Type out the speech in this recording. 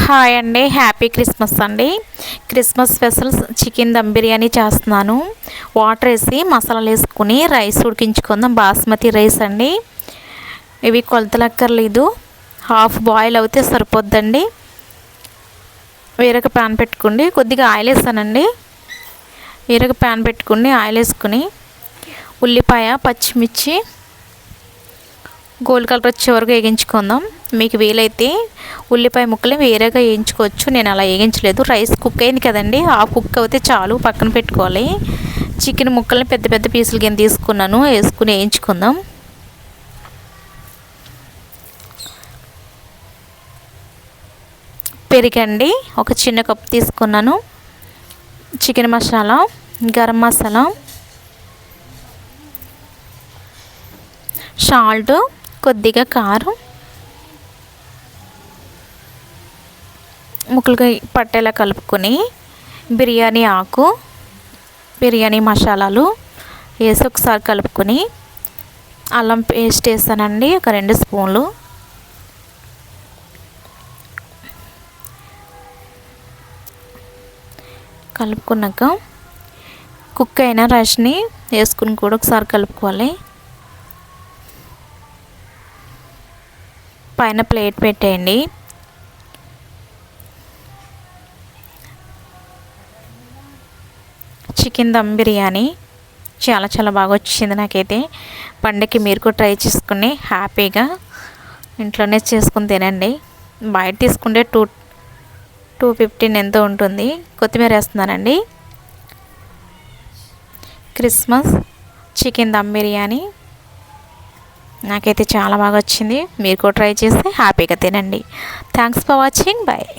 Hi అండి, happy Christmas అండి. Christmas special chicken dum biryani చేస్తున్నాను. వాటర్ వేసి మసాలాలు వేసుకుని రైస్ ఉడికించుకుందాం. బాస్మతి రైస్ అండి. ఇవి కొలతలక్కర్లేదు, హాఫ్ బాయిల్ అయితే సరిపోద్దండి. వేరొక ప్యాన్ పెట్టుకోండి, కొద్దిగా ఆయిల్ వేస్తానండి. వేరొక ప్యాన్ పెట్టుకుని ఆయిల్ వేసుకుని ఉల్లిపాయ, పచ్చిమిర్చి గోల్డ్ కలర్ వచ్చే వరకు వేగించుకుందాం. మీకు వీలైతే ఉల్లిపాయ ముక్కలు వేరేగా వేయించుకోవచ్చు, నేను అలా వేయించలేదు. రైస్ కుక్ అయింది కదండి, ఆ కుక్ అయితే చాలు, పక్కన పెట్టుకోవాలి. చికెన్ ముక్కల్ని పెద్ద పెద్ద పీసులు కింద తీసుకున్నాను, వేసుకుని వేయించుకుందాం. పెరిగండి ఒక చిన్న కప్పు తీసుకున్నాను. చికెన్ మసాలా, గరం మసాలా, సాల్ట్, కొద్దిగా కారం, ముక్కలుగా పట్టేలా కలుపుకొని బిర్యానీ ఆకు, బిర్యానీ మసాలాలు వేసి ఒకసారి కలుపుకొని అల్లం పేస్ట్ వేస్తానండి, ఒక 2 స్పూన్లు. కలుపుకున్నాక కుక్ అయిన రైస్ని వేసుకుని కూడా ఒకసారి కలుపుకోవాలి. పైన ప్లేట్ పెట్టేయండి. చికెన్ దమ్ బిర్యానీ చాలా బాగా వచ్చింది నాకైతే. పండగకి మీరు కూడా ట్రై చేసుకుని హ్యాపీగా ఇంట్లోనే చేసుకుని తినండి. బయట తీసుకుంటే 215 ఎంతో ఉంటుంది. కొత్తిమీర వేస్తున్నానండి. క్రిస్మస్ చికెన్ దమ్ బిర్యానీ నాకైతే చాలా బాగా వచ్చింది. మీరు కూడా ట్రై చేసి హ్యాపీగా తినండి. Thanks for watching. బాయ్.